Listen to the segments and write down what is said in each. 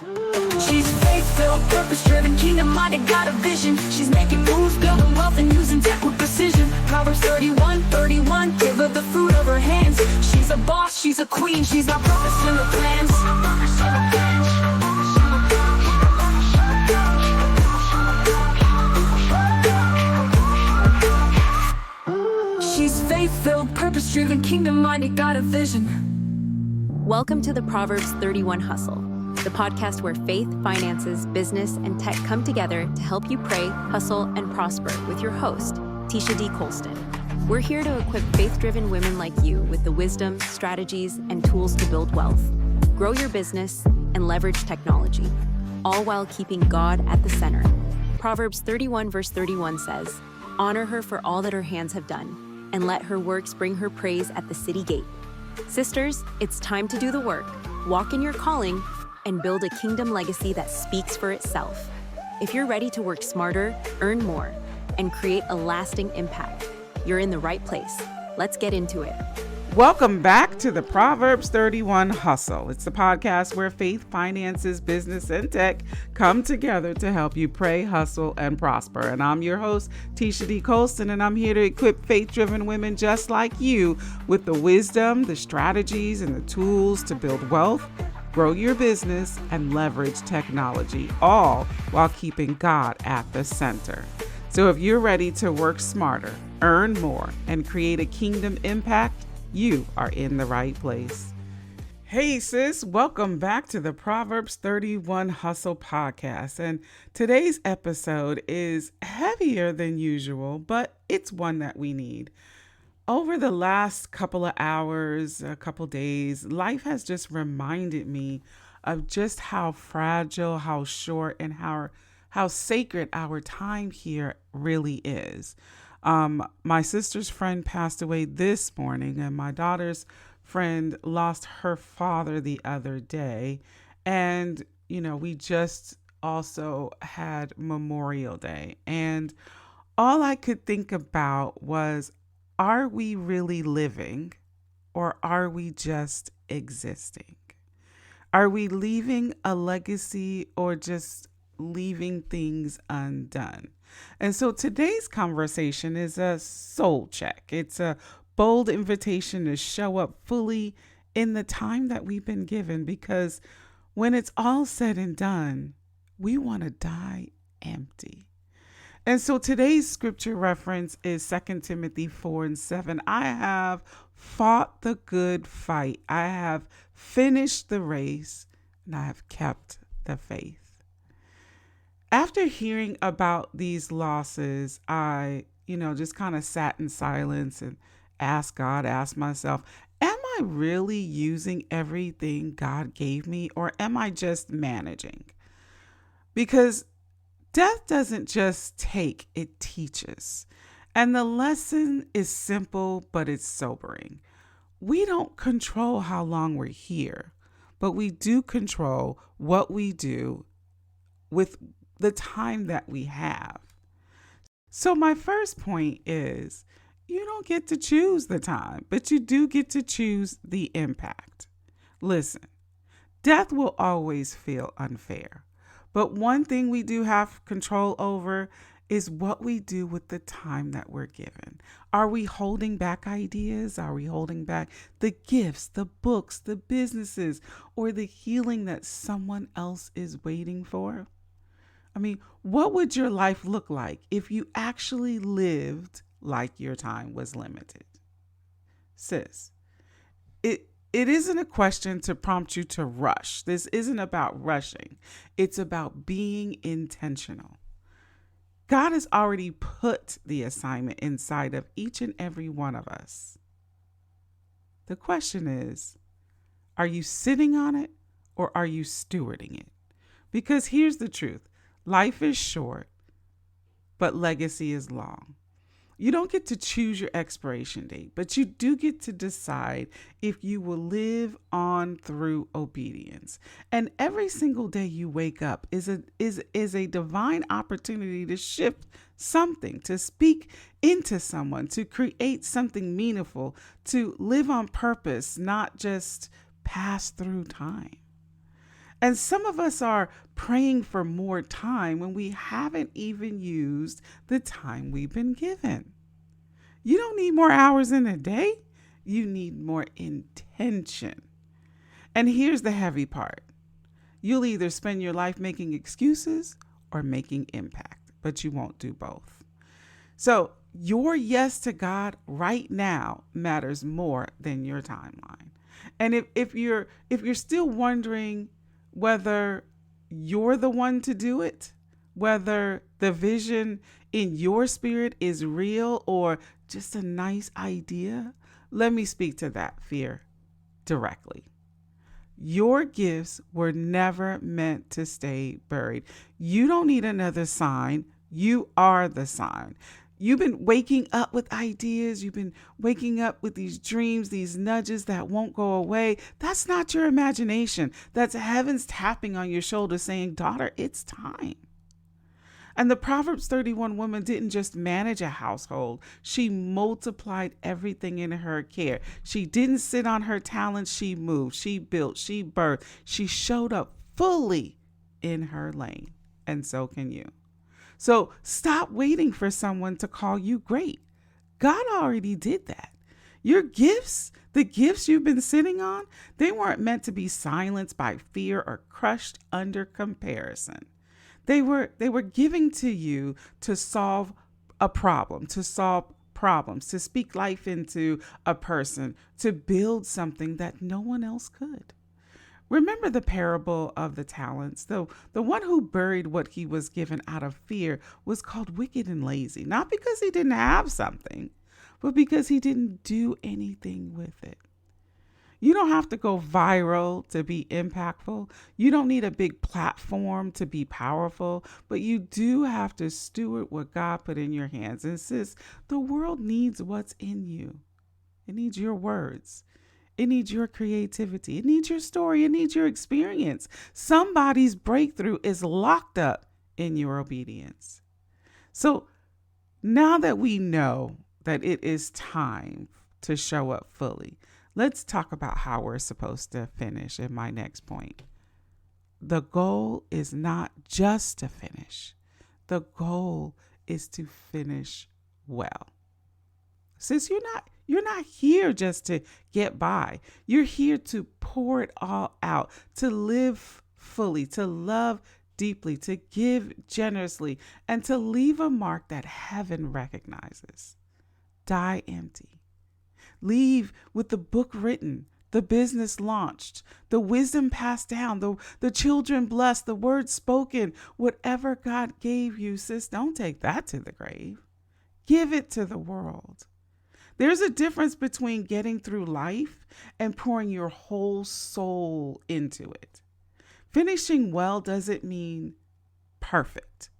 She's faith-filled, purpose-driven, kingdom-minded, got a vision. She's making moves, building wealth, and using tech with precision. Proverbs 31:31, give her the fruit of her hands. She's a boss, she's a queen, she's got purpose in her plans. She's faith-filled, purpose-driven, kingdom-minded, got a vision. Welcome to the Proverbs 31 Hustle, the podcast where faith, finances, business, and tech come together to help you pray, hustle, and prosper with your host, Tesha D. Colston. We're here to equip faith-driven women like you with the wisdom, strategies, and tools to build wealth, grow your business, and leverage technology, all while keeping God at the center. Proverbs 31 verse 31 says, "Honor her for all that her hands have done, and let her works bring her praise at the city gate." Sisters, it's time to do the work, walk in your calling, and build a kingdom legacy that speaks for itself. If you're ready to work smarter, earn more, and create a lasting impact, you're in the right place. Let's get into it. Welcome back to the Proverbs 31 Hustle. It's the podcast where faith, finances, business, and tech come together to help you pray, hustle, and prosper. And I'm your host, Tesha D. Colston, and I'm here to equip faith-driven women just like you with the wisdom, the strategies, and the tools to build wealth, grow your business, and leverage technology, all while keeping God at the center. So if you're ready to work smarter, earn more, and create a kingdom impact, you are in the right place. Hey sis, welcome back to the Proverbs 31 Hustle podcast. And today's episode is heavier than usual, but it's one that we need. Over the last couple of hours, a couple days, life has just reminded me of just how fragile, how short, and how sacred our time here really is. My sister's friend passed away this morning, and my daughter's friend lost her father the other day. And, we just also had Memorial Day. And all I could think about was, are we really living, or are we just existing? Are we leaving a legacy, or just leaving things undone? And so today's conversation is a soul check. It's a bold invitation to show up fully in the time that we've been given, because when it's all said and done, we want to die empty. And so today's scripture reference is 2 Timothy 4:7. I have fought the good fight. I have finished the race, and I have kept the faith. After hearing about these losses, I, just kind of sat in silence and asked myself, am I really using everything God gave me, or am I just managing? Because death doesn't just take, it teaches. And the lesson is simple, but it's sobering. We don't control how long we're here, but we do control what we do with the time that we have. So my first point is, you don't get to choose the time, but you do get to choose the impact. Listen, death will always feel unfair, but one thing we do have control over is what we do with the time that we're given. Are we holding back ideas? Are we holding back the gifts, the books, the businesses, or the healing that someone else is waiting for? What would your life look like if you actually lived like your time was limited? Sis, it isn't a question to prompt you to rush. This isn't about rushing. It's about being intentional. God has already put the assignment inside of each and every one of us. The question is, are you sitting on it, or are you stewarding it? Because here's the truth. Life is short, but legacy is long. You don't get to choose your expiration date, but you do get to decide if you will live on through obedience. And every single day you wake up is a divine opportunity to shift something, to speak into someone, to create something meaningful, to live on purpose, not just pass through time. And some of us are praying for more time when we haven't even used the time we've been given. You don't need more hours in a day. You need more intention. And here's the heavy part. You'll either spend your life making excuses or making impact, but you won't do both. So your yes to God right now matters more than your timeline. And if you're still wondering whether you're the one to do it, whether the vision in your spirit is real or just a nice idea, let me speak to that fear directly. Your gifts were never meant to stay buried. You don't need another sign. You are the sign. You've been waking up with ideas. You've been waking up with these dreams, these nudges that won't go away. That's not your imagination. That's heaven's tapping on your shoulder saying, daughter, it's time. And the Proverbs 31 woman didn't just manage a household. She multiplied everything in her care. She didn't sit on her talents. She moved, she built, she birthed. She showed up fully in her lane. And so can you. So stop waiting for someone to call you great. God already did that. Your gifts, the gifts you've been sitting on, they weren't meant to be silenced by fear or crushed under comparison. They were given to you to solve a problem, to solve problems, to speak life into a person, to build something that no one else could. Remember the parable of the talents? The one who buried what he was given out of fear was called wicked and lazy, not because he didn't have something, but because he didn't do anything with it. You don't have to go viral to be impactful. You don't need a big platform to be powerful, but you do have to steward what God put in your hands. And sis, the world needs what's in you. It needs your words. It needs your creativity. It needs your story. It needs your experience. Somebody's breakthrough is locked up in your obedience. So now that we know that it is time to show up fully, let's talk about how we're supposed to finish in my next point. The goal is not just to finish. The goal is to finish well. Sis, you're not here just to get by. You're here to pour it all out, to live fully, to love deeply, to give generously, and to leave a mark that heaven recognizes. Die empty. Leave with the book written, the business launched, the wisdom passed down, the children blessed, the word spoken. Whatever God gave you, sis, don't take that to the grave. Give it to the world. There's a difference between getting through life and pouring your whole soul into it. Finishing well doesn't mean perfect.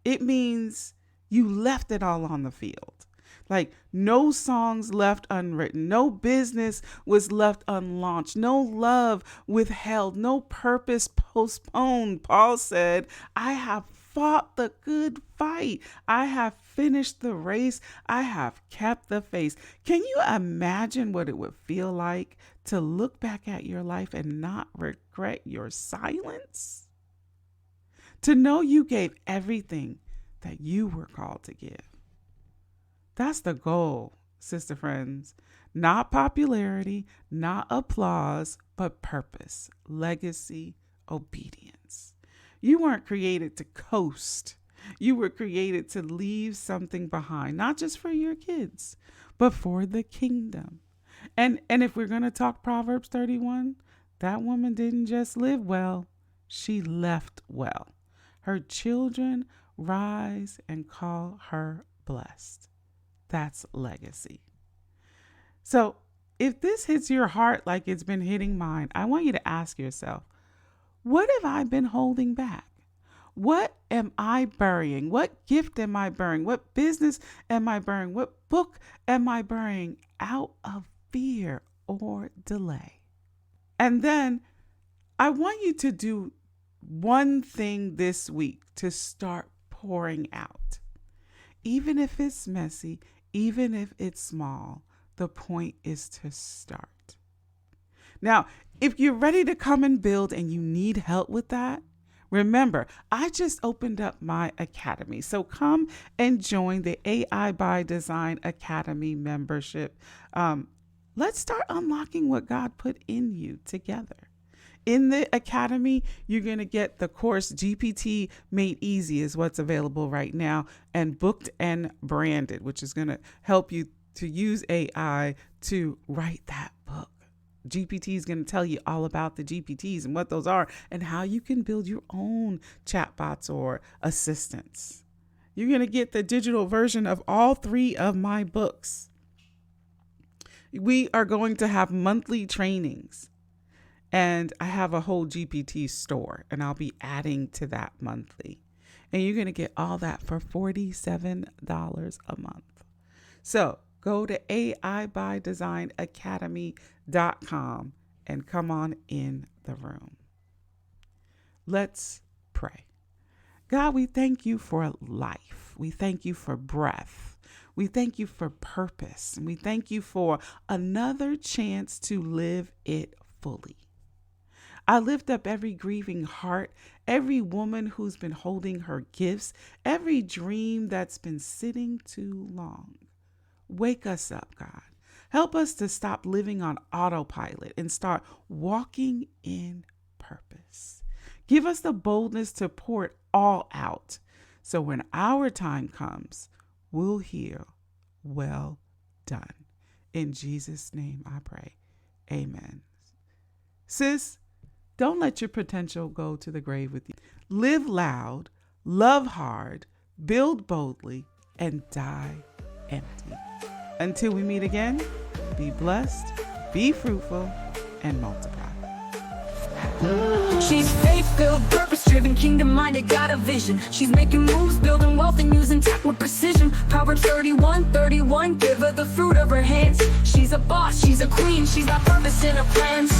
It means you left it all on the field. Like no songs left unwritten, no business was left unlaunched, no love withheld, no purpose postponed. Paul said, I have fought the good fight. I have finished the race. I have kept the faith. Can you imagine what it would feel like to look back at your life and not regret your silence? To know you gave everything that you were called to give. That's the goal, sister friends. Not popularity, not applause, but purpose, legacy, obedience. You weren't created to coast. You were created to leave something behind, not just for your kids, but for the kingdom. And if we're going to talk Proverbs 31, that woman didn't just live well, she left well. Her children rise and call her blessed. That's legacy. So if this hits your heart like it's been hitting mine, I want you to ask yourself, what have I been holding back? What am I burying? What gift am I burying? What business am I burying? What book am I burying out of fear or delay? And then I want you to do one thing this week to start pouring out. Even if it's messy, even if it's small, the point is to start. Now, if you're ready to come and build and you need help with that, remember, I just opened up my academy. So come and join the AI by Design Academy membership. Let's start unlocking what God put in you together. In the academy, you're going to get the course GPT Made Easy is what's available right now, and Booked and Branded, which is going to help you to use AI to write that book. GPT is going to tell you all about the GPTs and what those are and how you can build your own chatbots or assistants. You're going to get the digital version of all 3 of my books. We are going to have monthly trainings, and I have a whole GPT store, and I'll be adding to that monthly. And you're going to get all that for $47 a month. So go to AIByDesignAcademy.com and come on in the room. Let's pray. God, we thank you for life. We thank you for breath. We thank you for purpose. And we thank you for another chance to live it fully. I lift up every grieving heart, every woman who's been holding her gifts, every dream that's been sitting too long. Wake us up, God. Help us to stop living on autopilot and start walking in purpose. Give us the boldness to pour it all out, so when our time comes, we'll hear, well done. In Jesus' name I pray. Amen. Sis, don't let your potential go to the grave with you. Live loud, love hard, build boldly, and die empty. Until we meet again, be blessed, be fruitful, and multiply. She's faith-filled, purpose-driven, kingdom-minded, got a vision. She's making moves, building wealth, and using tech with precision. Proverbs 31:31, give her the fruit of her hands. She's a boss, she's a queen, she's got purpose in her plans.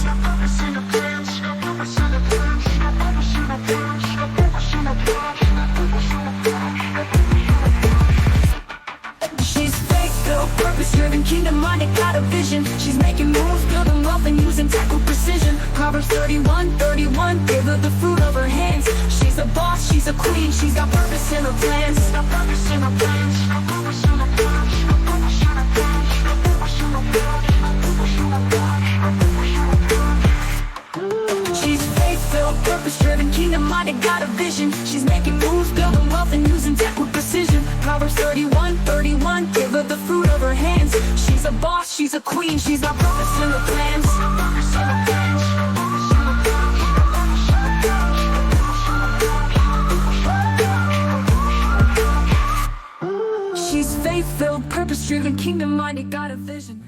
She's faith-filled, purpose-driven, kingdom-minded, got a vision. She's making moves, building wealth, and using tech with precision. Proverbs 31:31, give her the fruit of her hands. She's a boss, she's a queen, she's got purpose in her plans. She's faith-filled, purpose-driven, kingdom-minded, got a vision. She's making moves, building wealth, and using tech with precision. Proverbs 31:31, give her the fruit of her hands. She's a boss, she's a queen, she's got purpose in her plans. She's faith-filled, purpose-driven, kingdom-minded, got a vision.